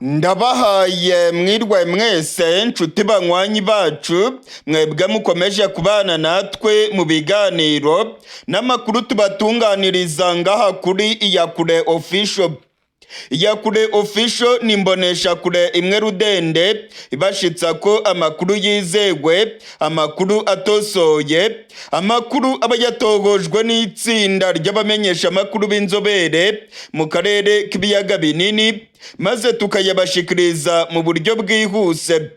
Ndabahaye mwirwe mwese nshuti banywanyi bacu mwebwe mukomeje kubana natwe mu biganiro n'amakuru tubatunganiriza ngaha kuri Iyakure Official. Iyakure Official ni imboneshakure imwe rudende ibashitsa ko amakuru yizegwe, amakuru atosoye, amakuru aba yatohojwe n'itsinda ry'abamenyesha amakuru b'inzobere mu karere k'ibiyaga binini, maze tukayabashikiriza mu buryo bwihuse.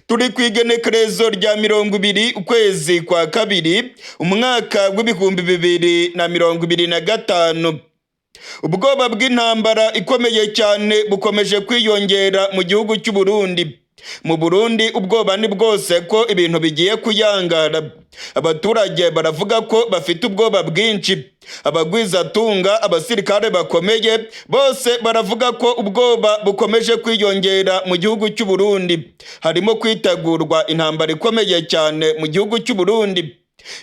Turi ku igenekerezo rya 20 ukwezi kwa kabiri umwaka w'ibihumbi 2025. Ubwoba bw'intambara ikomeye cyane bukomeje kwiyongera mu gihugu cy'u Burundi. Mu Burundi ubwoba ni bwose ko ibintu bigiye kuyangara. Abaturage baravuga ko bafite ubwoba bwinshi. Abagwizatunga, abasirikare bakomeye bose baravuga ko ubwoba bukomeje kwiyongera mu gihugu cy'u Burundi. Harimo kwitegurwa intambara ikomeye cyane mu gihugu cy'u Burundi.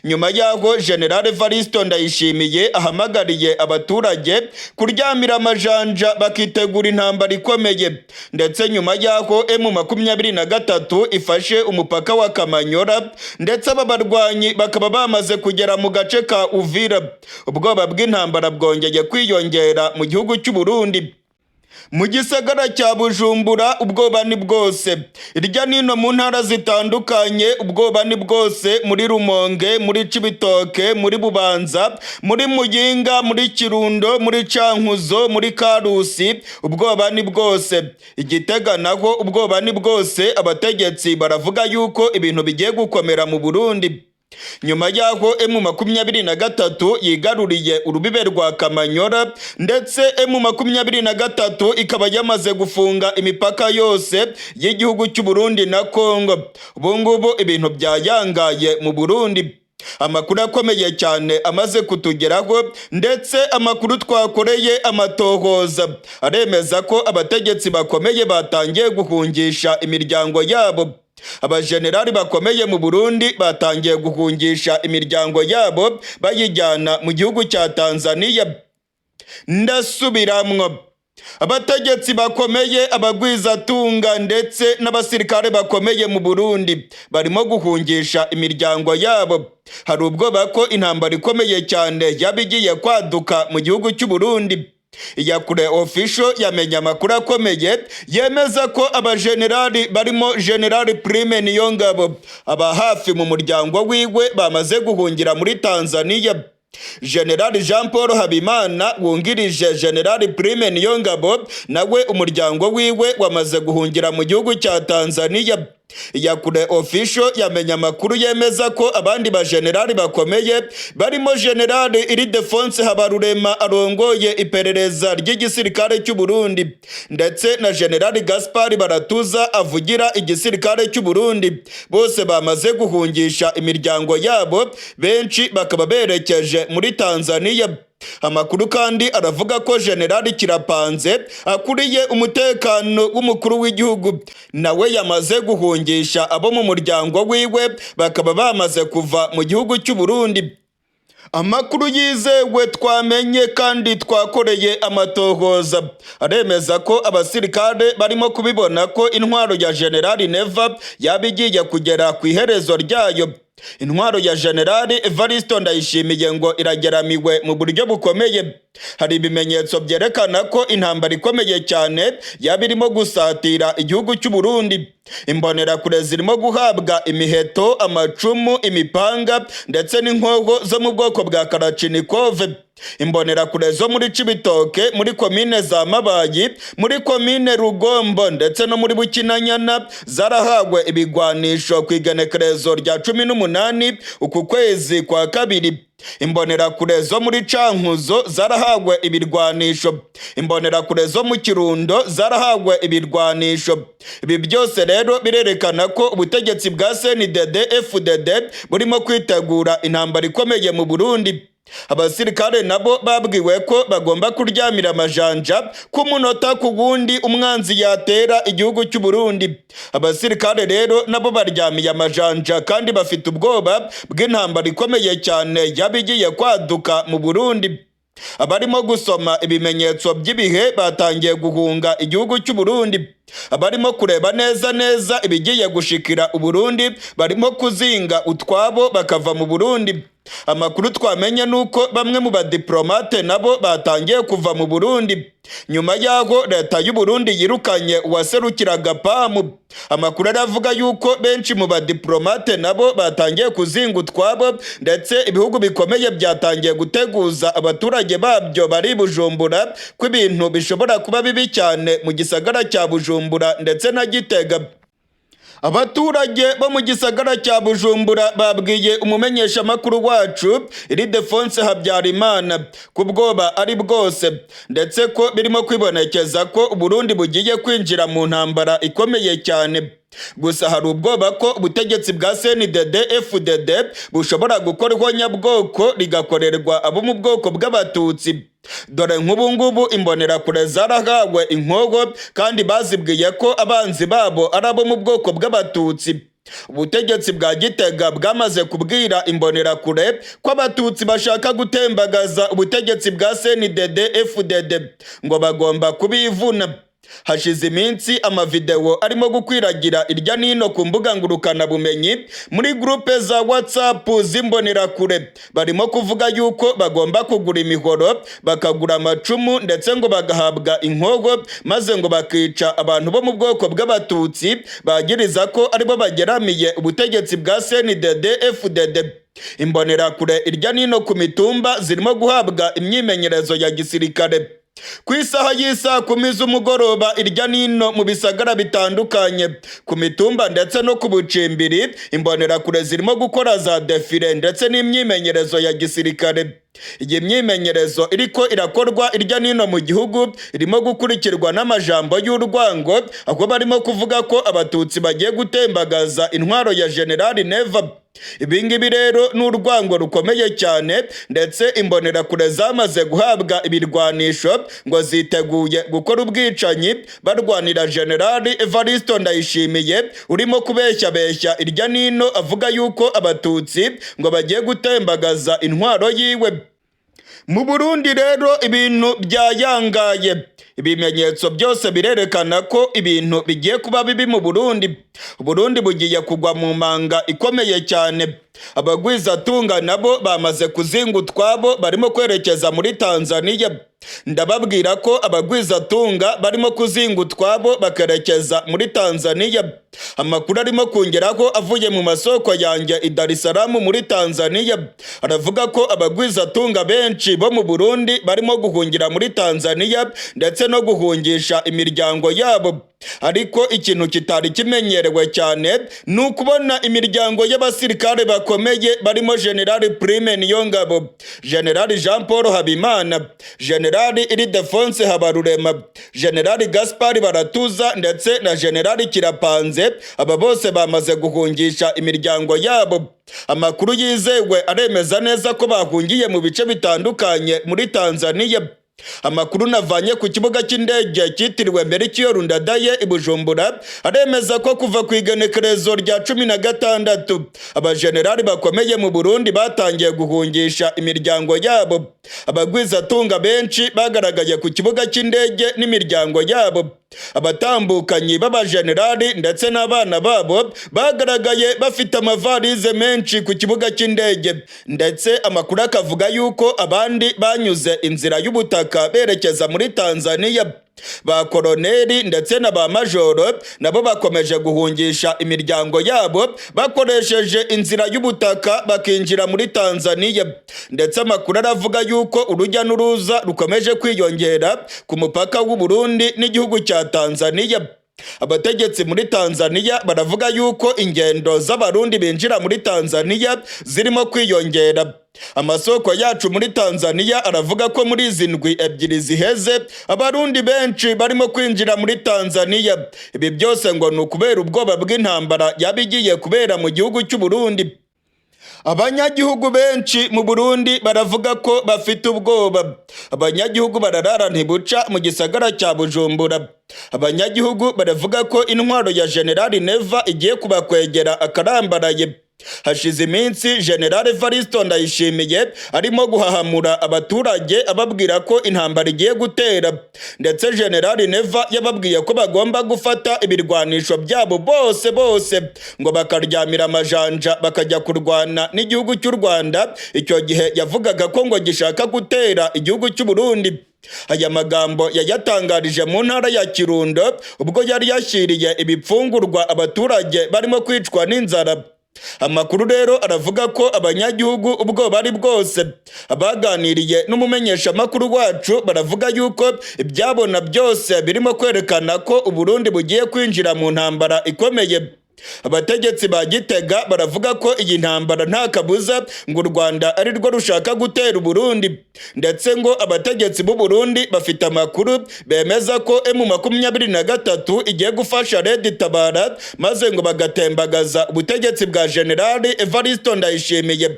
Nyuma yaho General Evaristo Ndayishimiye ahamagariye abaturage kuryamira amajanja bakitegura intambara ikomeye, ndetse nyuma yaho M23 ifashe umupaka wa Kamanyora, ndetse aba barwanyi bakaba bamaze kugera mu gace ka Uvira. Ubwoba bw'intambara bwongeye kwiyongera mu gihugu cy'u Burundi. Mu gisagara cya Bujumbura ubwoba ni bwose. Irya nino mu ntara zitandukanye ubwoba ni bwose, muri Rumonge, muri Cibitoke, muri Bubanza, muri Muyinga, muri Kirundo, muri Cankuzo, muri Karusi, ubwoba ni bwose. Igitega naho ubwoba ni bwose. Abategetsi baravuga yuko ibintu bigiye gukomera mu Burundi. Nyuma yaho M23 yigaruriye urubibe rwa Kamanyora, ndetse M23 ikaba yamaze gufunga imipaka yose y'igihugu cy'u Burundi na Kongo. Ubungubu ibintu byayangaye mu Burundi. Amakuru akomeye cyane amaze kutugeraho, ndetse amakuru twakoreye amatohoza aremeza ko abategetsi bakomeye batangiye guhungisha imiryango yabo. Abajenerali bakomeye mu Burundi batangiye guhungisha imiryango yabo bayijyana mu gihugu cya Tanzania. Ndasubiramwo, abategetsi bakomeye, abagwizatunga ndetse n'abasirikare bakomeye mu Burundi barimo guhungisha imiryango yabo. Hari ubwoba ko intambara ikomeye cyane yabigiye kwaduka mu gihugu cy'u Burundi. Iyakure Official yamenye amakuru akomeye yemeza ko abajenerali barimo General Prime Niyongabo aba hafi mu muryango wiwe bamaze guhungira muri Tanzania. General Jean Paul Habimana wungirije General Prime Niyongabo nawe umuryango wiwe wamaze guhungira mu gihugu cya Tanzania. Iyakure Official yamenye amakuru yemeza ko abandi bajenerali bakomeye barimo General Ildefonse Habarurema arongoye iperereza ry'igisirikare cy'u Burundi, ndetse na General Gaspard Baratuza avugira igisirikare cy'u Burundi, bose bamaze guhungisha imiryango yabo, benshi bakaba berekeje muri Tanzania. Amakuru kandi aravuga ko General Kirapanze akuriye umutekano w'umukuru w'igihugu nawe yamaze guhungisha abo mu muryango wiwe, bakaba bamaze kuva mu gihugu cy'u Burundi. Amakuru yizewe twamenye kandi twakoreye amatohoza aremeza ko abasirikare barimo kubibona ko intwaro ya General Neva yabigiye kugera ku iherezo ryayo. Intwaro ya General Evaristo Ndayishimiye ngo irageramiwe mu buryo bukomeye. Hari ibimenyetso byerekana ko intambara ikomeye cyane yabirimo gusatira igihugu cy'u Burundi. Imbonerakure zirimo guhabwa imiheto, amacumu, imipanga ndetse n'inkoho zo mu bwoko bwa Kalachnikov. Imbonerakure zo muri Cibitoke, muri komine za Mabayi, muri komine Rugombo ndetse no muri Bukinanyana zarahawe ibigwanisho ku igenekerezo rya 18 uku kwezi kwa kabiri. Imbonerakure zo muri Cankuzo zarahawe ibirwanisho. Imbonerakure zo mu Kirundo zarahawe ibirwanisho. Ibi byose rero birerekana ko ubutegetsi bwa CNDD-FDD burimo kwitegura intambara ikomeye mu Burundi. Abasirikare nabo babwiwe ko bagomba kuryamira amajanja ku munota ku wundi umwanzi yatera igihugu cy'u Burundi. Abasirikare rero nabo baryamiye amajanja kandi bafite ubwoba bw'intambara ikomeye cyane yabigiye kwaduka mu Burundi. abarimo gusoma ibimenyetso by'ibihe batangiye guhunga igihugu cy'u Burundi. Abarimo kureba neza ibigiye gushikira u Burundi barimo kuzinga utwabo bakava mu Burundi. Amakuru twamenye nuko bamwe mu badiplomate nabo batangiye kuva mu Burundi nyuma yaho leta y'u Burundi yirukanye uwaserukiraga PAM. Amakuru aravuga yuko benshi mu badiplomate nabo batangiye kuzinga utwabo, ndetse ibihugu bikomeye byatangiye guteguza abaturage babyo bari Bujumbura ko ibintu bishobora kuba bibi cyane mu gisagara cya Bujumbura ndetse na Gitega. Abaturage bo mu gisagara cya Bujumbura babwiye umumenyeshamakuru wacu Ildefonse Habyarimana ko ubwoba ari bwose, ndetse ko birimo kwibonekeza ko Burundi bugiye kwinjira mu ntambara ikomeye cyane. Gusa hari ubwoba ko ubutegetsi bwa CNDD-FDD bushobora gukora ihonyabwoko rigakorerwa abo mu bwoko bw'Abatutsi. Dore nk'ubu ngubu imbonerakure zarahawe inkogo kandi bazibwiye ko abanzi babo ari abo mu bwoko bw'Abatutsi. Ubutegetsi bwa Gitega bwamaze kubwira imbonerakure ko Abatutsi bashaka gutembagaza ubutegetsi bwa CNDD-FDD ngo bagomba kubivuna. Hashize iminsi amavideo arimo gukwiragira irya nino ku mbuga ngurukanabumenyi muri groupe za WhatsApp z'imbonerakure. Barimo kuvuga yuko bagomba kugura imihoro, bakagura amacumu, ndetse ngo bagahabwa inkogo, maze ngo bakica abantu bo mu bwoko bw'Abatutsi bagiriza ko aribo bageramiye ubutegetsi bwa CNDD-FDD. Imbonerakure irya nino ku mitumba zirimo guhabwa imyimenyerezo ya gisirikare. Ku isaha y'isa 10 z'umugoroba irya nino mu bisagara bitandukanye ku mitumba ndetse no ku bucimbiri, imbonerakure zirimo gukora za defile ndetse n'imyimenyerezo ya gisirikare. Iyi myimenyerezo iriko irakorwa irya nino mu gihugu irimo gukurikirwa n'amajambo y'urwango, aho barimo kuvuga ko Abatutsi bagiye gutembagaza intwaro ya General Neva. Ibingibi rero n'urwango rukomeye cyane, ndetse imbonerakure zamaze guhabwa ibirwanisho ngo ziteguye gukora ubwicanyi barwanira General Evaristo Ndayishimiye urimo kubeshya irya nino avuga yuko Abatutsi ngo bagiye gutembagaza intwaro yiwe. Mu Burundi rero ibintu byayangaye. Ibimenyetso byose birerekana ko ibintu bigiye kuba bibi mu Burundi. Burundi bugiye kugwa mu manga ikomeye cyane. Abagwizatunga nabo bamaze kuzinga utwabo barimo kwerekeza muri Tanzania. Ndababwira ko abagwizatunga barimo kuzinga utwabo bakerekeza muri Tanzania. Amakuru arimo kongeraho avuye mu masoko yanjye i Dar es Salaam muri Tanzania aravuga ko abagwizatunga benshi bo mu Burundi barimo guhungira muri Tanzania ndetse no guhungisha imiryango yabo. Ariko ikintu kitari kimenyerewe cyane ni ukubona imiryango y'abasirikare bakomeye barimo General Prime Niyongabo, General Jean Paul Habimana, General Ildefonse Habarurema, General Gaspard Baratuza ndetse na General Kirapanze. Aba bose bamaze guhungisha imiryango yabo. Amakuru yizewe aremeza neza ko bahungiye mu bice bitandukanye muri Tanzania. Amakuru navanye ku kibuga cy'indege cyitiriwe Melchior Ndadaye i Bujumbura aremeza ko kuva ku igenekerezo rya 16 abajenerali bakomeye mu Burundi batangiye guhungisha imiryango yabo. Abagwizatunga benshi bagaragaye ku kibuga cy'indege n'imiryango yabo. Abatambukanyi b'abajenerali ndetse n'abana babo bagaragaye bafite amavalize menshi ku kibuga cy'indege, ndetse amakuru akavuga yuko abandi banyuze inzira y'ubutaka berekeza muri Tanzania. Ba koloneli ndetse na ba majoro nabo bakomeje guhungisha imiryango yabo bakoresheje inzira y'ubutaka bakinjira muri Tanzania. Ndetse amakuru aravuga yuko urujya n'uruza rukomeje kwiyongera ku mupaka w'u Burundi n'igihugu cya Tanzania. Abategetsi muri Tanzania baravuga yuko ingendo z'abarundi binjira muri Tanzania zirimo kwiyongera. Amasoko yacu muri Tanzania aravuga ko muri izi ndwi ebyiri ziheze abarundi benshi barimo kwinjira muri Tanzania. Ibi byose ngo ni ukubera ubwoba bw'intambara yabigiye kubera mu gihugu cy'u Burundi. Abanyagihugu benshi mu Burundi baravuga ko bafite ubwoba. Abanyagihugu bararara ntibuca mu gisagara cya Bujumbura. Abanyagihugu baravuga ko intwaro ya General Neva igiye kubakwegera akarambaraye. Hashize iminsi General Evaristo Ndayishimiye arimo guhahamura abaturage ababwira ko intambara igiye gutera, ndetse General Neva yababwiye ko bagomba gufata ibirwanisho byabo bose ngo bakaryamira amajanja bakajya kurwana n'igihugu cy'u Rwanda. Icyo gihe yavugaga ko ngo gishaka gutera igihugu cy'u Burundi. Aya magambo yayatangarije mu ntara ya Kirundo ubwo yari yashyiriye ibipfungurwa abaturage barimo kwicwa n'inzara. Amakuru rero aravuga ko abanyagihugu ubwo bari bwose abaganiriye n'umumenyeshamakuru wacu baravuga yuko ibyabona byose birimo kwerekana ko Uburundi bugiye kwinjira mu ntambara ikomeye. Abategetsi ba Gitega baravuga ko iyi ntambara nta kabuza ngo u Rwanda ari rwo rushaka gutera Uburundi, ndetse ngo abategetsi b'u Burundi bafite amakuru bemeza ko M23 igiye gufasha Red Tabara maze ngo bagatembagaza ubutegetsi bwa General Evaristo Ndayishimiye.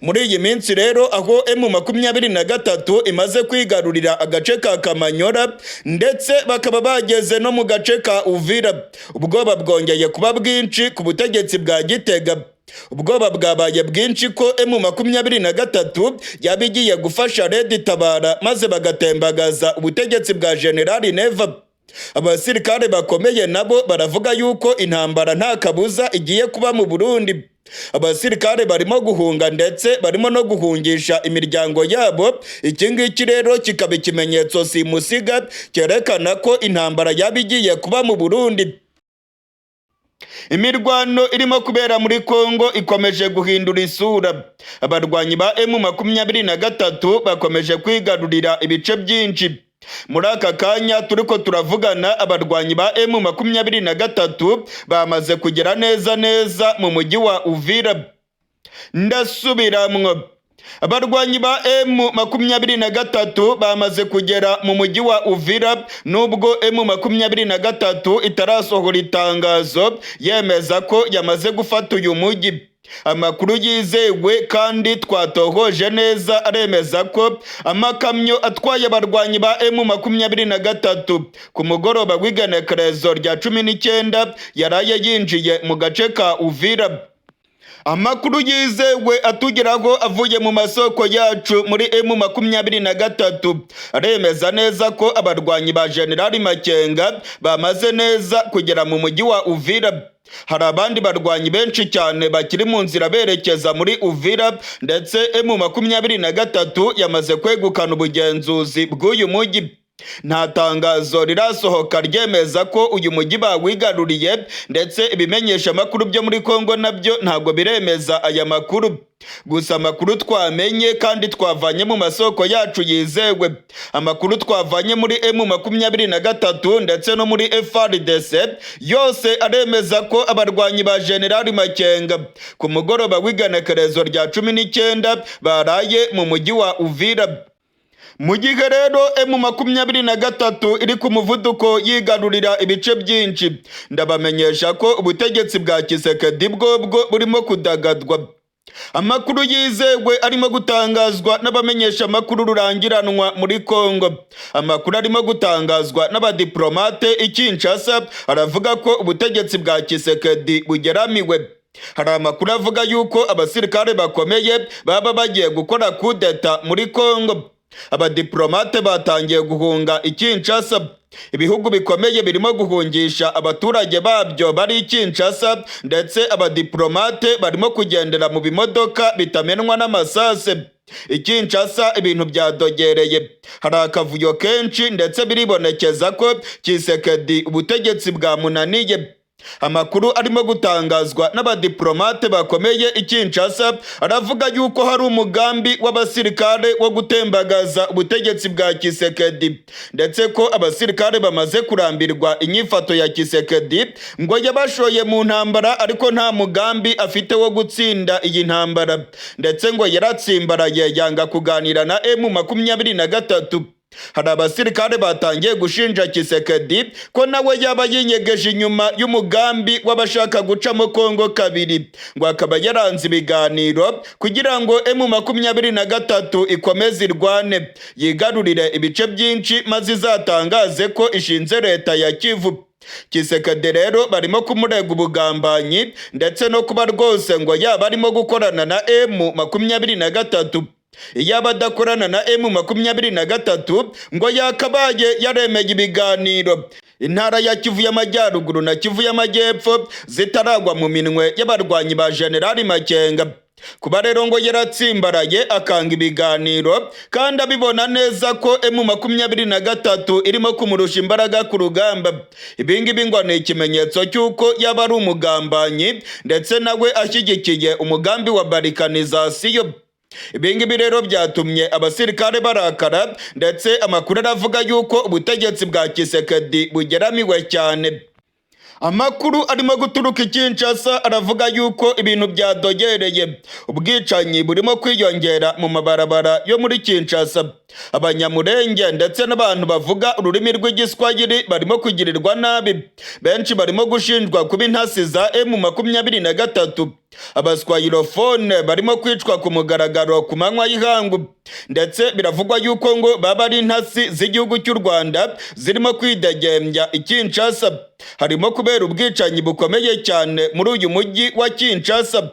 Muri iyi minsi rero aho M23 imaze kwigarurira agace ka Kamanyora ndetse bakaba bageze no mu gace ka Uvira, ubwoba bwongeye kuba bwinshi ku butegetsi bwa Gitega. Ubwoba bwabaye bwinshi ko M23 yaba igiye gufasha Red Tabara maze bagatembagaza ubutegetsi bwa General Neva. Abasirikare bakomeye nabo baravuga yuko intambara nta kabuza igiye kuba mu Burundi. Abasirikare barimo guhunga ndetse barimo no guhungisha imiryango yabo. Iki ngiki rero kikaba ikimenyetso simusiga cyerekana ko intambara yaba igiye kuba mu Burundi. Imirwano irimo kubera muri Kongo ikomeje guhindura isura. Abarwanyi ba M23 bakomeje kwigarurira ibice byinshi. Muri aka kanya turiko turavugana abarwanyi ba M23 bamaze kugera neza mu mujyi wa Uvira. Ndasubiramwo, abarwanyi ba M23 bamaze kugera mu mujyi wa Uvira, nubwo M23 itarasohora itangazo yemeza ko yamaze gufata uyu mujyi. Amakuru yizewe kandi twatohoje neza aremeza ko amakamyo atwaye abarwanyi ba M23 ku mugoroba w'igenekerezo rya 19 yaraye yinjiye mu gace ka Uvira. Amakuru yizewe atugeraho avuye mu masoko yacu muri M23 aremeza neza ko abarwanyi ba General Makenga bamaze neza kugera mu mujyi wa Uvira. Hari abandi barwanyi benshi cyane bakiri mu nzira berekeza muri Uvira, ndetse M23 yamaze kwegukana ubugenzuzi bw'uyu mujyi. Nta tangazo rirasohoka ryemeza ko uyu mujyi bawigaruriye, ndetse ibimenyesha amakuru byo muri Kongo nabyo ntabwo biremeza aya makuru. Gusa amakuru twamenye kandi twavanye mu masoko yacu yizewe, amakuru twavanye muri M23 ndetse no muri FARDC yose aremeza ko abarwanyi ba General Makenga ku mugoroba w'igenekerezo rya 19 baraye mu mujyi wa Uvira. Mu gihe rero M23 iri ku muvuduko yigarurira ibice byinshi, ndabamenyesha ko ubutegetsi bwa Kisekedi bwo burimo kudagadwa. Amakuru yizewe arimo gutangazwa n'abamenyesha amakuru rurangiranwa muri Kongo. Amakuru arimo gutangazwa n'abadiplomate i Kinshasa aravuga ko ubutegetsi bwa Kisekedi bugeramiwe. Hari amakuru avuga yuko abasirikare bakomeye baba bagiye gukora kudeta muri Kongo. Abadiplomate batangiye guhunga i Kinshasa. Ibihugu bikomeye birimo guhungisha abaturage babyo bari i Kinshasa, ndetse abadiplomate barimo kugendera mu bimodoka bitamenwa n'amasase. I Kinshasa ibintu byadogereye, hari akavuyo kenshi ndetse biribonekeza ko Kisekedi ubutegetsi bwamunaniye. Amakuru arimo gutangazwa n'abadiplomate bakomeye i Kinshasa aravuga yuko hari umugambi w'abasirikare wo gutembagaza ubutegetsi bwa Kisekedi, ndetse ko abasirikare bamaze kurambirwa inyifato ya Kisekedi ngo yabashoye mu ntambara ariko nta mugambi afite wo gutsinda iyi ntambara, ndetse ngo yaratsimbaraye yanga kuganira na M23. Hari abasirikare batangiye gushinja Kisekedi ko nawe yaba yinyegeje inyuma y'umugambi w'abashaka gucamo Kongo kabiri, ngo akaba yaranze ibiganiro kugira ngo M23 ikomeze irwane yigarurire ibice byinshi maze izatangaze ko ishinze leta ya Kivu. Tshisekedi rero barimo kumurega ubugambanyi ndetse no kuba rwose ngo yaba arimo gukorana na M23. Iyaba adakorana na M23 ngo yakabaye yaremeye ibiganiro intara ya Kivu y'Amajyaruguru na Kivu y'Amajyepfo zitaragwa mu minwe y'abarwanyi ba General Makenga. Kuba rero ngo yaratsimbaraye akanga ibiganiro kandi abibona neza ko M23 irimo kumurusha imbaraga ku rugamba, ibingibi ngo ni ikimenyetso cy'uko yaba ari umugambanyi ndetse nawe ashyigikiye umugambi wa barikanizasiyo. Ibingibi rero byatumye abasirikare barakara ndetse amakuru aravuga yuko ubutegetsi bwa Tshisekedi bugeramiwe cyane. Amakuru arimo guturuka i Kinshasa aravuga yuko ibintu byadogereye, ubwicanyi burimo kwiyongera mu mabarabara yo muri Kinshasa. Abanyamurenge ndetse n'abantu bavuga ururimi rw'igiswahili barimo kugirirwa nabi, benshi barimo gushinjwa kuba intasi za M23. Abaswahilofone barimo kwicwa ku mugaragaro ku manywa y'ihangu, ndetse biravugwa yuko ngo baba ari intasi z'igihugu cy'u Rwanda zirimo kwidegembya i Kinshasa. Harimo kubera ubwicanyi bukomeye cyane muri uyu mujyi wa Kinshasa.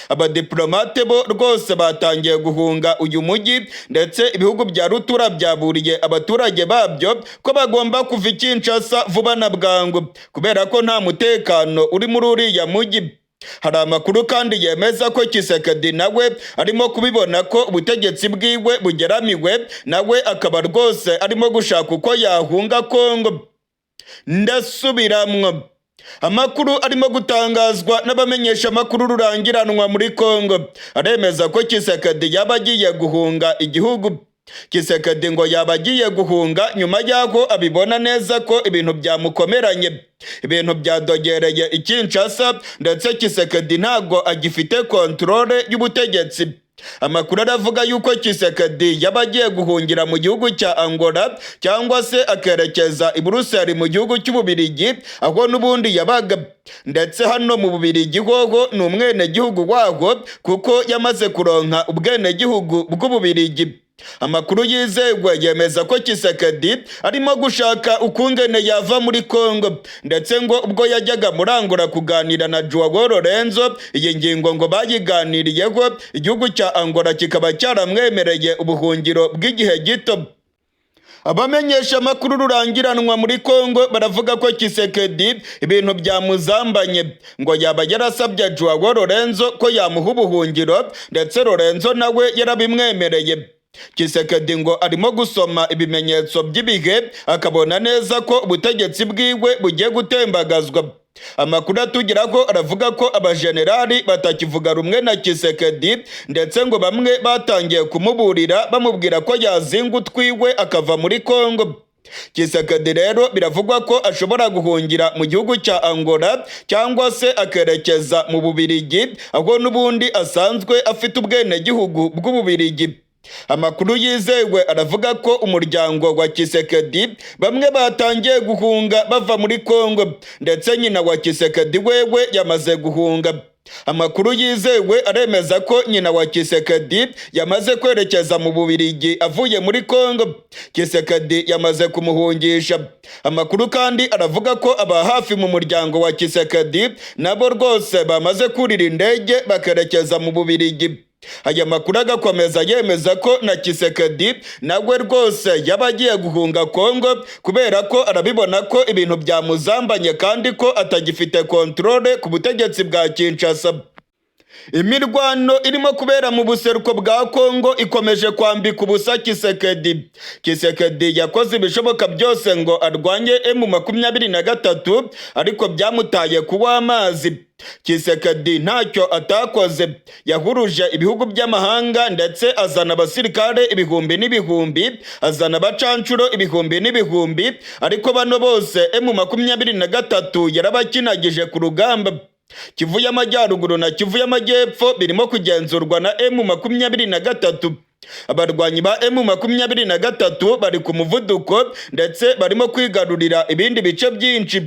Abadiplomate bo rwose batangiye guhunga uyu mujyi, ndetse ibihugu bya rutura byaburiye abaturage babyo ko bagomba kuva i Kinshasa vuba na bwangu kubera ko nta mutekano uri muri uriya mujyi. Hari amakuru kandi yemeza ko Tshisekedi nawe arimo kubibona ko ubutegetsi bwiwe bugeramiwe, nawe akaba rwose arimo gushaka uko yahunga Kongo. Ndasubiramwo, amakuru arimo gutangazwa n'abamenyesha amakuru rurangiranwa muri Kongo aremeza ko Tshisekedi yaba agiye guhunga igihugu. Tshisekedi ngo yaba agiye guhunga nyuma y'aho abibona neza ko ibintu byamukomeranye, ibintu byadogereye i Kinshasa, ndetse Tshisekedi ntago agifite kontrole y'ubutegetsi. Amakuru aravuga yuko Tshisekedi yaba agiye guhungira mu gihugu cya Angola cyangwa se akerekeza i Buruseli mu gihugu cy'Ububirigi aho n'ubundi yabaga, ndetse hano mu Bubirigi hoho ni umwenegihugu waho kuko yamaze kuronka ubwenegihugu bw'Ububirigi. Amakuru yizewe yemeza ko Tshisekedi arimo gushaka ukungene yava muri Kongo, ndetse ngo ubwo yajyaga muri Angola kuganira na Joao Lorenzo, iyi ngingo ngo bayiganiriyeho, igihugu cya Angola kikaba cyaramwemereye ubuhungiro bw'igihe gito. Abamenyesha amakuru rurangiranwa muri Kongo baravuga ko Tshisekedi ibintu byamuzambanye, ngo yaba yarasabye Joao Lorenzo ko yamuha ubuhungiro, ndetse Lorenzo nawe yarabimwemereye. Tshisekedi ngo arimo gusoma ibimenyetso by'ibihe akabona neza ko ubutegetsi bwiwe bugiye gutembagazwa. Amakuru atugeraho aravuga ko abajenerali batakivuga rumwe na Tshisekedi, ndetse ngo bamwe batangiye kumuburira bamubwira ko yazinga utwiwe akava muri Kongo. Tshisekedi rero biravugwa ko ashobora guhungira mu gihugu cya Angola cyangwa se akerekeza mu Bubirigi aho n'ubundi asanzwe afite ubwenegihugu bw'Ububirigi. Amakuru yizewe aravuga ko umuryango wa Tshisekedi bamwe batangiye guhunga bava muri Kongo, ndetse nyina wa Tshisekedi wewe yamaze guhunga. Amakuru yizewe aremeza ko nyina wa Tshisekedi yamaze kwerekeza mu Bubirigi avuye muri Kongo. Tshisekedi yamaze kumuhungisha. Amakuru kandi aravuga ko aba hafi mu muryango wa Tshisekedi nabo rwose bamaze kurira indege bakerekeza mu Bubirigi. Aya makuru agakomeza yemeza ko na Tshisekedi nawe rwose yaba agiye guhunga Kongo kubera ko arabibona ko ibintu byamuzambanye kandi ko atagifite kontrole ku butegetsi bwa Kinshasa. Imirwano irimo kubera mu buseruko bwa Kongo ikomeje kwambika ubusa Tshisekedi. Tshisekedi yakoze ibishoboka byose ngo arwanye M23 ariko byamutaye kuwa amazi. Tshisekedi ntacyo atakoze, yahuruje ibihugu by'amahanga ndetse azana abasirikare ibihumbi n'ibihumbi, azana abacancuro ibihumbi n'ibihumbi, ariko bano bose M23 yarabakinagije ku rugamba. Kivu y'Amajyaruguru na Kivu y'Amajyepfo birimo kugenzurwa na M23. Abarwanyi ba M23 bari ku muvuduko ndetse barimo kwigarurira ibindi bice byinshi.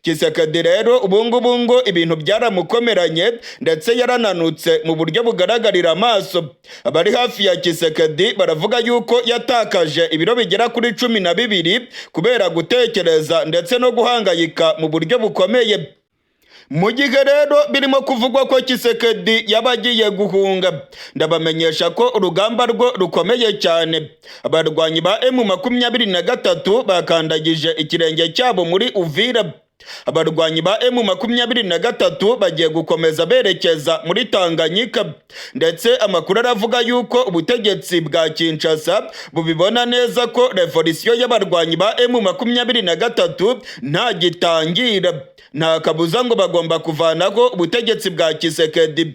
Tshisekedi rero ubungubu ngo ibintu byaramukomeranye ndetse yarananutse mu buryo bugaragarira amaso. Abari hafi ya Tshisekedi baravuga yuko yatakaje ibiro bigera kuri 12 kubera gutekereza ndetse no guhangayika mu buryo bukomeye. Mu gihe rero birimo kuvugwa ko Tshisekedi yabagiye guhunga, ndabamenyesha ko urugamba rwo rukomeye cyane. Abarwanyi ba M23 bakandagije ikirenge cyabo muri Uvira. Abarwanyi ba M23 bagiye gukomeza berekeza muri Tanganyika, ndetse amakuru aravuga yuko ubutegetsi bwa Kinshasa bubibona neza ko revolisiyo y'abarwanyi ba M23 nta gitangira. Nta kabuza ngo bagomba kuvanaho ubutegetsi bwa Tshisekedi.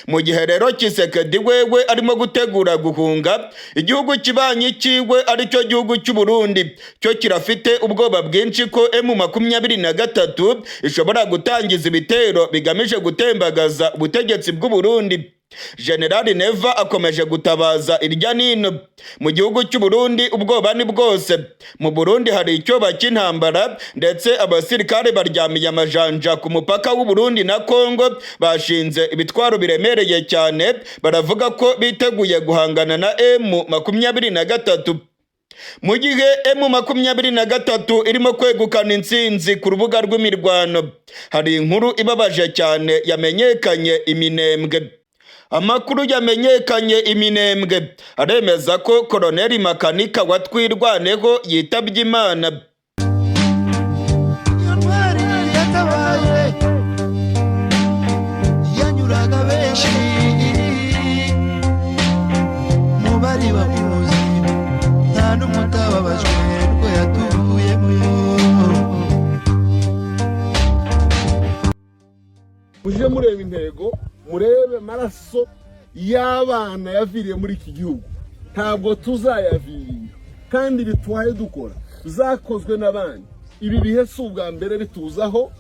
Mu gihe rero Tshisekedi wewe arimo gutegura guhunga, igihugu kibanyi kiwe aricyo gihugu cy'u Burundi cyo kirafite ubwoba bwinshi ko M23 ishobora gutangiza ibitero bigamije gutembagaza ubutegetsi bw'u Burundi. General Neva akomeje gutabaza irya nino. Mu gihugu cy'u Burundi ubwoba ni bwose. Mu Burundi hari icyoba cy'intambara, ndetse abasirikare baryamiye amajanja ku mupaka w'u Burundi na Kongo, bashinze ibitwaro biremereye cyane, baravuga ko biteguye guhangana na M23. Mu gihe M23 irimo kwegukana intsinzi ku rubuga rw'imirwano, hari inkuru ibabaje cyane yamenyekanye Iminembwe. Amakuru yamenyekanye Iminembwe aremeza ko Koloneli Makanika watwirwaneho yitabye Imana. Yanyuraga benshi mu bari bamuzi, nta n'umutababajwe rwo yatuvuyemo. Muje mureba intego, murebe maraso y'abana yaviriye muri iki gihugu, ntabwo tuzayavirira kandi bitwaye dukora zakozwe n'abandi. Ibi bihe si ubwa mbere bituzaho.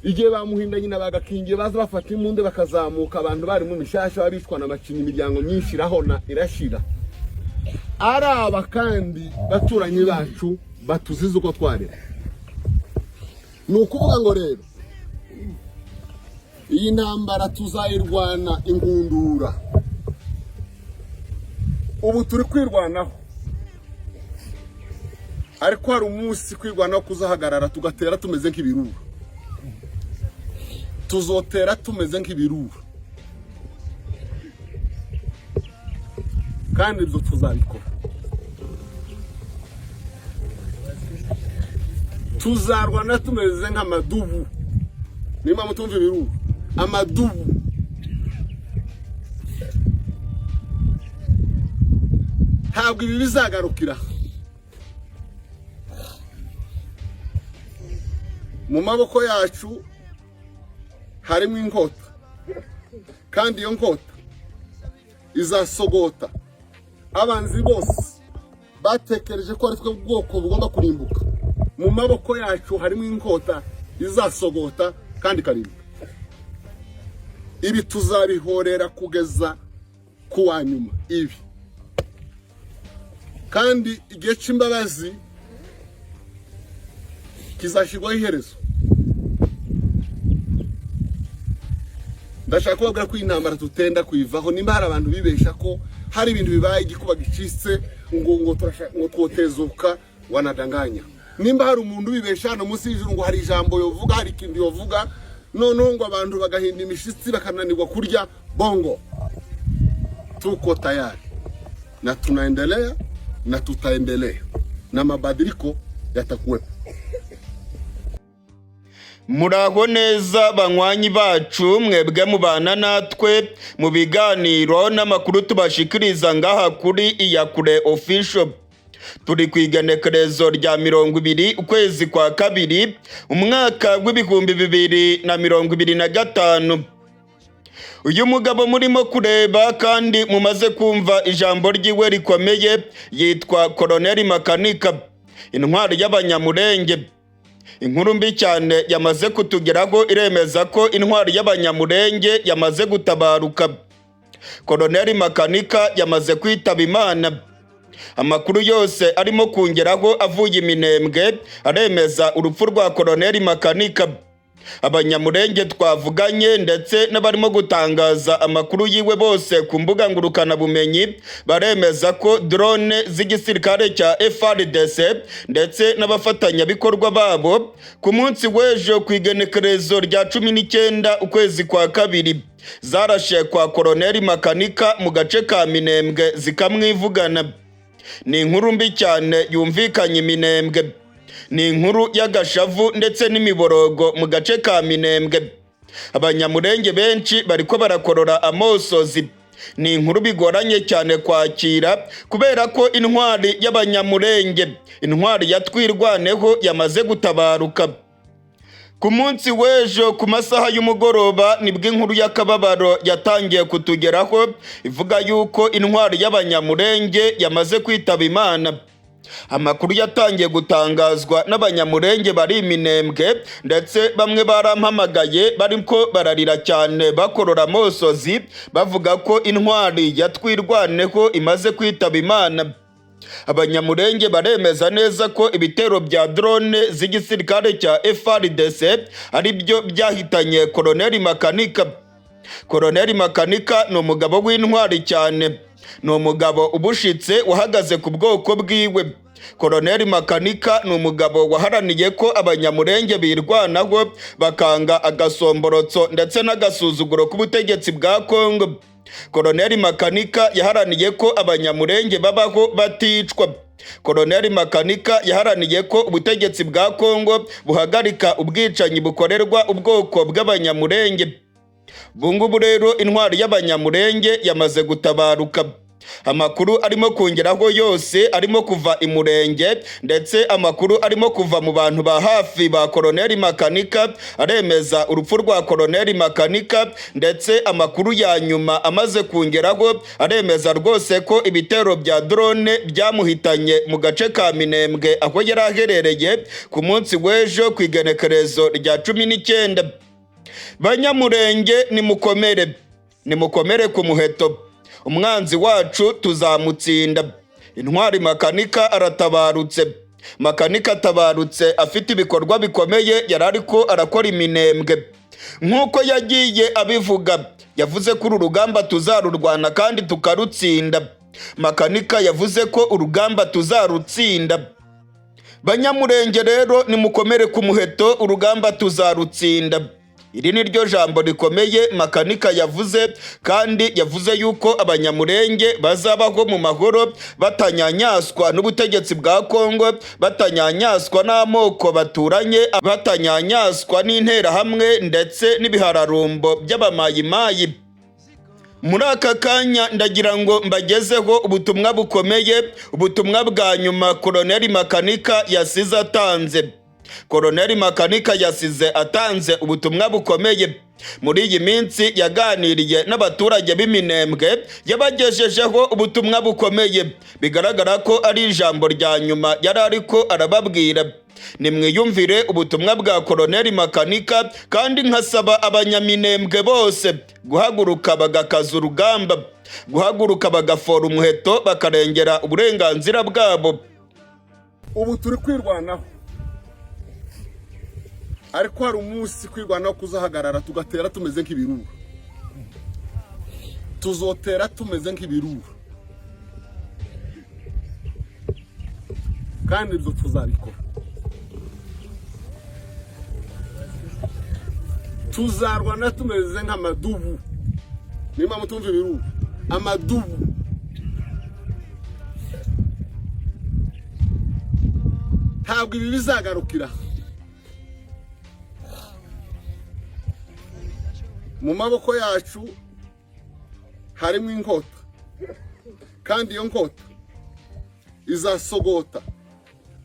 Igihe bamuhindanye n'abagakingiye baza bafata imunde bakazamuka, abantu bari mu mishasha babicwa n'amacinya, imiryango myinshi irahona irashira. Araba kandi baturanye bacu batuzize uko twarera. Ni ukuvuga ngo rero iyi ntambara tuzayirwana ingundura. Ubu turi kwirwanaho, ariko hari umunsi kwirwanaho kuzahagarara tugatera tumeze nk'ibirura. Tuzotera tumeze nk'ibirura, kandi ibyo tuzabikora. Tuzarwana tumeze nk'amadubu. Nimba mutumva ibirura, amadubu. Ntabwo ibi bizagarukira. Mu maboko yacu harimo inkota, kandi iyo nkota izasogota abanzi bose batekereje ko ari twe bwoko bugomba kurimbuka. Mu maboko yacu harimo inkota izasogota kandi karimbuka. Ibi tuzabihorera kugeza ku wa nyuma ibi, kandi igihe cy'imbabazi kizashyirwaho iherezo. Ndashaka kubabwira ko intambara tutenda kuyivaho. Nimba hari abantu bibesha ko hari ibintu bibaye igikuba gicitse ngo twotezuka, wanadanganya. Nimba hari umuntu bibesha hano munsi y'ijuru ngo hari ijambo yovuga, hari ikindi yovuga, noneho ngo abantu bagahinda imishitsi bakananirwa kurya, bongo. Tuko tayari na tunaendelea na tutaendelea na mabadiliko yatakuwepo. Muraho neza banywanyi bacu, mwebwe mubana natwe mu biganiro n'amakuru tubashikiriza ngaha kuri Iyakure Official. Turi ku igenekerezo rya 20 ukwezi kwa kabiri umwaka w'ibihumbi 2025. Uyu mugabo murimo kureba kandi mumaze kumva ijambo ryiwe rikomeye yitwa Koloneli Makanika, intwari y'Abanyamulenge. Inkuru mbi cyane yamaze kutugeraho iremeza ko intwari y'Abanyamulenge yamaze gutabaruka. Koloneli Makanika yamaze kwitaba Imana. Amakuru yose arimo kungeraho avuye Minembwe aremeza urupfu rwa Koloneli Makanika. Abanyamurenge twavuganye ndetse n'abarimo gutangaza amakuru yiwe bose ku mbuga ngurukana bumenyi baremeza ko drone z'igisirikare cya FARDC ndetse n'abafatanyabikorwa babo ku munsi w'ejo ku igenekerezo rya 19 ukwezi kwa kabiri zarashe kwa Koloneli Makanika mu gace ka Minembwe zikamwivugana. Ni inkuru mbi cyane yumvikanye Minembwe. Ni inkuru y'agashavu ndetse n'imiborogo mu gace ka Minembwe. Abanyamurenge benshi bariko barakorora amosozi. Ni inkuru bigoranye cyane kwakira kubera ko intwari y'abanyamurenge, intwari yatwirwaneho yamaze gutabaruka. Ku munsi w'ejo ku masaha y'umugoroba nibwo inkuru y'akababaro yatangiye kutugeraho ivuga yuko intwari y'abanyamurenge yamaze kwitaba Imana. Amakuru yatangiye gutangazwa n'abanyamurenge bari Minembwe ndetse bamwe barampamagaye bariko bararira cyane bakorora amosozi bavuga ko intwari yatwirwaneho imaze kwitaba Imana. Abanyamurenge baremeza neza ko ibitero bya drone z'igisirikare cya FARDC ari byo byahitanye Koloneli Makanika. Koloneli Makanika ni umugabo w'intwari cyane. Ni umugabo ubushitse wahagaze ku bwoko bwiwe. Koloneli Makanika ni umugabo waharaniye ko abanyamurenge birwanaho bakanga agasomborotso ndetse n'agasuzuguro k'ubutegetsi bwa Kongo. Koloneli Makanika yaharaniye ko abanyamurenge babaho baticwa. Koloneli Makanika yaharaniye ko ubutegetsi bwa Kongo buhagarika ubwicanyi bukorerwa ubwoko bw'abanyamurenge. Bungubu rero intwari y'abanyamurenge yamaze gutabaruka. Amakuru arimo kongeraho yose arimo kuva imurenge ndetse amakuru arimo kuva mu bantu ba hafi ba Koloneli Makanika aremeza urupfu rwa Koloneli Makanika ndetse amakuru ya nyuma amaze kongeraho aremeza rwose ko ibitero bya drone byamuhitanye mu gace ka Minembwe aho yari aherereye ku munsi w'ejo ku igenekerezo rya 19. Banyamurenge nimukomere ku muheto. Umwanzi wacu tuzamutsinda. Intwari Makanika aratabarutse. Makanika atabarutse afite ibikorwa bikomeye yari ariko arakora Minembwe. Nk'uko yagiye abivuga, yavuze ko uru rugamba tuzarurwana kandi tukarutsinda. Makanika yavuze ko urugamba tuzarutsinda. Banyamurenge rero nimukomere ku muheto, urugamba tuzarutsinda. Iri ni ryo jambo rikomeye Makanika yavuze, kandi yavuze yuko abanyamurenge bazabaho mu mahoro batanyanyaswa n'ubutegetsi bwa Kongo, batanyanyaswa n'amoko baturanye, batanyanyaswa n'interahamwe ndetse n'ibihararumbo by'abamayimayi. Muri aka kanya ndagira ngo mbagezeho ubutumwa bukomeye, ubutumwa bwa nyuma Koloneli Makanika yasize atanze. Koloneli Makanika yasize atanze ubutumwa bukomeye. Muri iyi minsi yaganiriye n'abaturage b'Iminembwe, yabagejejeho ubutumwa bukomeye. Bigaragara ko ari ijambo rya nyuma yari ariko arababwira. Nimwiyumvire ubutumwa bwa Koloneli Makanika, kandi nkasaba abanyaminembwe bose guhaguruka bagakaza urugamba, guhaguruka bagafora umuheto bakarengera uburenganzira bwabo. Ubu turi kwirwanaho, ariko hari umunsi kwirwanaho kuzahagarara tugatera tumeze nk'ibirura. Tuzotera tumeze nk'ibirura, kandi ibyo tuzabikora. Tuzarwana tumeze nk'amadubu. Nimba mutumva ibirura, amadubu. Ntabwo ibi bizagarukira. Mu maboko yacu harimo inkota, kandi iyo nkota izasogota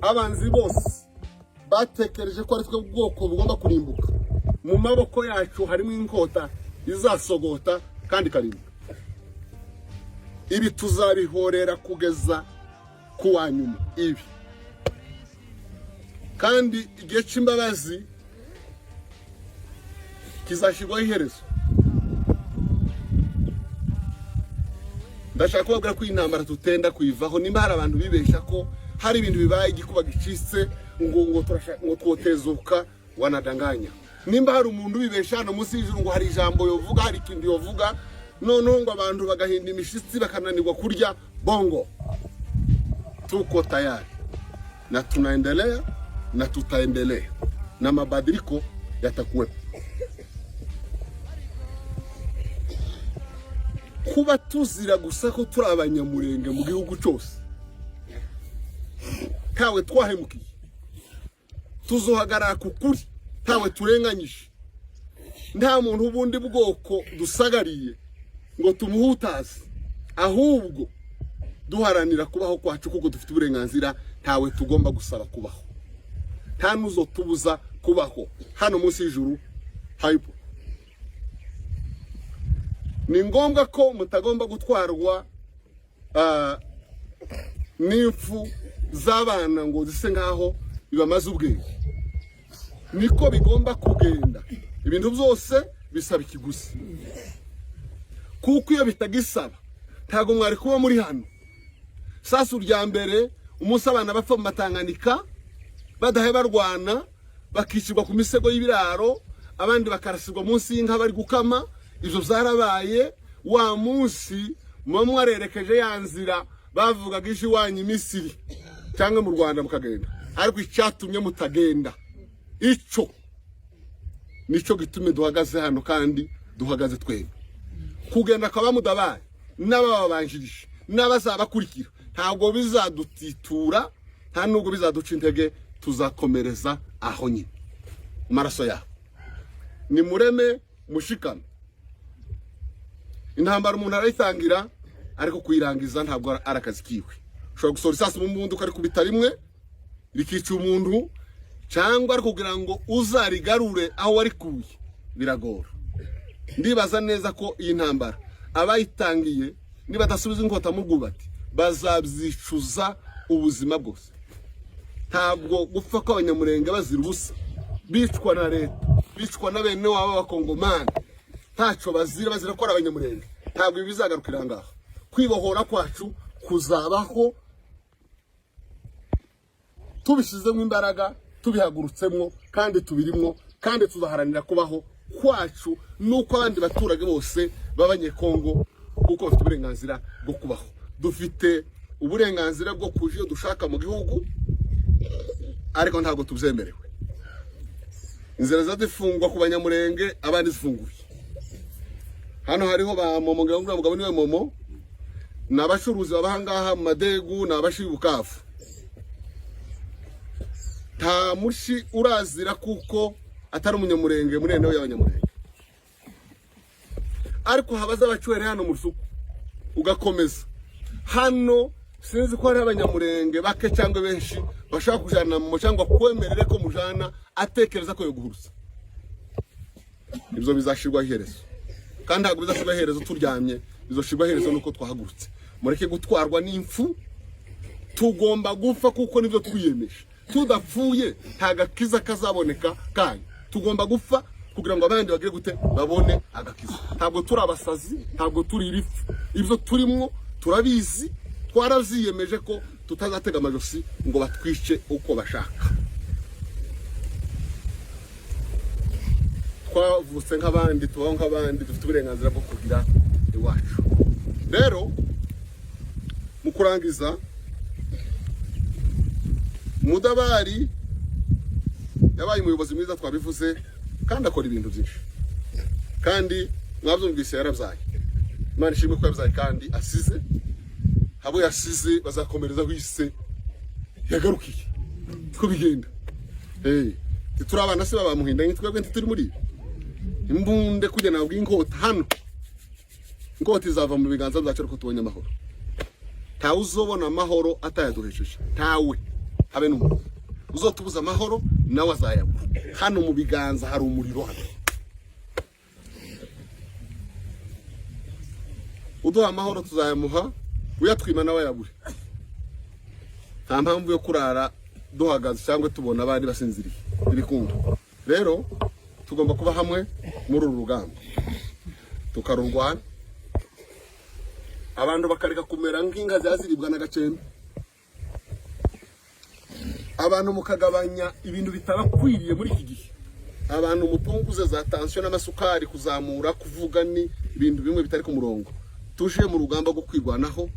abanzi bose batekereje ko ari twe bwoko bugomba kurimbuka. Mu maboko yacu harimo inkota izasogota kandi karimbuka. Ibi tuzabihorera kugeza ku wa nyuma ibi, kandi igihe cy'imbabazi kizashyirwaho iherezo. ndashaka kubabwira ko intambara tutenda kuyivaho. Nimba hari abantu bibesha ko hari ibintu bibaye igikuba gicitse ngo twotezuka, wanadanganya. Nimba hari umuntu bibesha hano munsi y'ijuru ngo hari ijambo yovuga, hari ikintu yovuga, noneho ngo abantu bagahinda imishitsi bakananirwa kurya, bongo. Tuko tayari na tunaendelea na tutaendelea na mabadiliko yatakuwepo. Kuba tuzira gusa ko turi abanyamurenge mu gihugu cyose, tawe twahemukiye, tuzohagarara ku kuri, tawe turenganyije. Nta muntu ubundi bwoko dusagariye ngo tumuhutaze, ahubwo duharanira kubaho kwacu kuko dufite uburenganzira. Tawe tugomba gusaba kubaho, nta nuzo tubuza kubaho hano munsi y'ijuru haipo. Ni ngombwa ko mutagomba gutwarwa n'imfu z'abana ngo zise ngaho bibamaze ubwenge. Niko bigomba kugenda. Ibintu byose bisaba ikiguzi, kuko iyo bitagisaba ntago mwari kuba muri hano. Sasa urya mbere umunsi abana bapfa mu Matanganika badahe barwana, bakicirwa ku misego y'ibiraro, abandi bakarasirwa munsi y'inka bari gukama. Izo zarabaye. Wa munsi mumwe arerekeje yanzira bavugaga ishi wanyu Misiri cyangwa mu Rwanda mukagenda, ariko icyatumye mutagenda ico nico gitume duhagaze hano, kandi duhagaze twebwe. Kugenda kwa bamudabaye n'ababanjirije n'abazabakurikira ntabwo bizadutitura, nta nubwo bizaduca intege. Tuzakomereza aho nyine maraso yabo. Ni mureme mushikame. Intambara umuntu arayitangira, ariko kuyirangiza ntabwo arakazi kiwe. Ushobora gusora isasi mu mbundu kari kubita rimwe rikica umuntu, cyangwa ari kugira ngo uzarigarure aho warikuye, biragora. Ndibaza neza ko iyi ntambara abayitangiye nibadasubiza inkota mu rwubati bazabyicuza ubuzima bwose. Ntabwo gupfa ko abanyamurenge bazira ubusa, bicwa na leta, bicwa na bene wabo b'abakongomani, ntaco bazira ko ari abanyamurenge. Ntabwo bizagarukira ngaho. Kwibohora kwacu kuzabaho tubishizemo imbaraga, tubihagurutsemo, kandi tubirimwo, kandi tuzaharanira kubaho kwacu nuko abandi baturage bose b'abanyekongo, kuko bafite uburenganzira bwo kubaho. Dufite uburenganzira bwo kuja dushaka mu gihugu, ariko ntabwo tubyemerewe. Inzira zadifungwa ku banyamurenge, abandi zifunguye. Hano hariho ba Momo, ngabo niwe Momo, n'abashuruzi babahangaha mu Madegu, n'abashibi Bukavu. Nta mushi urazira kuko atari umunyamurenge muri ene y'abanyamurenge. Ariko habaza abacuwere hano mu Rusuku ugakomeza hano, sinzi ko ari abanyamurenge bake cyangwa benshi bashaka kujana mu cyangwa kwemerere ko mujana atekereza ko yo guhuruza. Ibyo bizashirwa iherezo, kandi ntabwo bizashirwa iherezo turyamye, bizoshirwa iherezo nuko twahagurutse. Mureke gutwarwa n'imfu, tugomba gupfa kuko nibyo twiyemeje. Tudapfuye nta gakiza kazaboneka kanyu. Tugomba gupfa kugira ngo abandi bagire gute babone agakiza. Ntabwo turi abasazi, ntabwo turi irifu. Ibyo turimwo turabizi, twaravyiyemeje ko tutazatega amajosi ngo batwice uko bashaka. Twavutse nk'abandi, tubaho nk'abandi, dufite uburenganzira bwo kugira iwacu. Rero mu kurangiza, Mudabari yabaye umuyobozi mwiza twabivuze, kandi akora ibintu byinshi, kandi mwabyumvise yarabyaye. Imana ishimwe ko yabyaye kandi asize. Abo yasize bazakomereza wise yagarukiye. Ko bigenda turi abana se babamuhinda twebwe turi muri imbunde kujya nabwo inkota hano. Inkota izava mu biganza byacu ariko tubonye amahoro. Ntawe uzobona amahoro atayaduhesheje, ntawe habe n'umuntu uzotubuza amahoro, nawe azayabura. Hano mu biganza hari umuriro hano. Uduha amahoro tuzayamuha, uyatwima nawe yabure. Nta mpamvu yo kurara duhagaze cyangwa tubona abandi basinziriye. Ibikunda rero tugomba kuba hamwe muri uru rugamba, tukarurwana. abantu bakareka kumera nk'inka zaziribwa n'agacembe, abantu mukagabanya ibintu bitarakwiriye muri iki gihe, abantu mupunguze za tension n'amasukari, kuzamura, kuvuga ni ibintu bimwe bitari ku murongo. Tuje mu rugamba rwo kwirwanaho,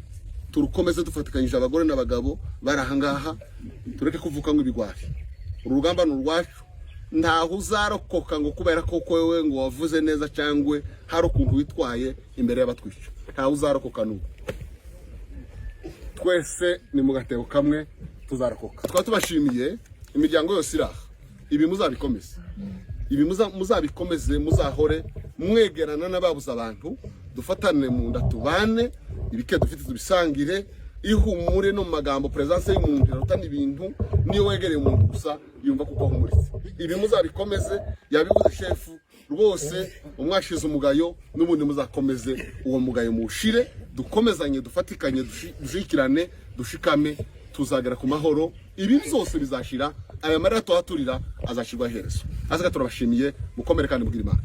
turukomeze dufatikanyije abagore n'abagabo barahangaha, tureke kuvuka ngo ibigwari. Urugamba n'urwacu, ntaho uzarokoka ngo kubera ko wewe ngo wavuze neza cyangwe hari ukuntu witwaye imbere y'abatwisha, ntaho uzarokoka n'ubu. Twese ni mu gatebo kamwe tuzarokoka. Twa tubashimiye imiryango yose iraha, ibi muzabikomeze, ibi muzabikomeze, muzahore mwegerana n'ababuza abantu, dufatane mu nda tubane, ibike dufite tubisangire, ihumure no magambo presence y'umuntu yarutana ibintu, niyo wegereye umuntu gusa yumva kuko ahumuritse. Ibi muzabikomeze, yabivuze shefu rwose, umwashize umugayo n'ubundi muzakomeze uwo mugayo mushire, dukomezanye, dufatikanye, dushikirane, dushikame, tuzagera ku mahoro. Ibi byose bizashira, aya marira tuhaturira azashirwa herezo. Azaka turabashimiye, mukomere kandi mugira Imana.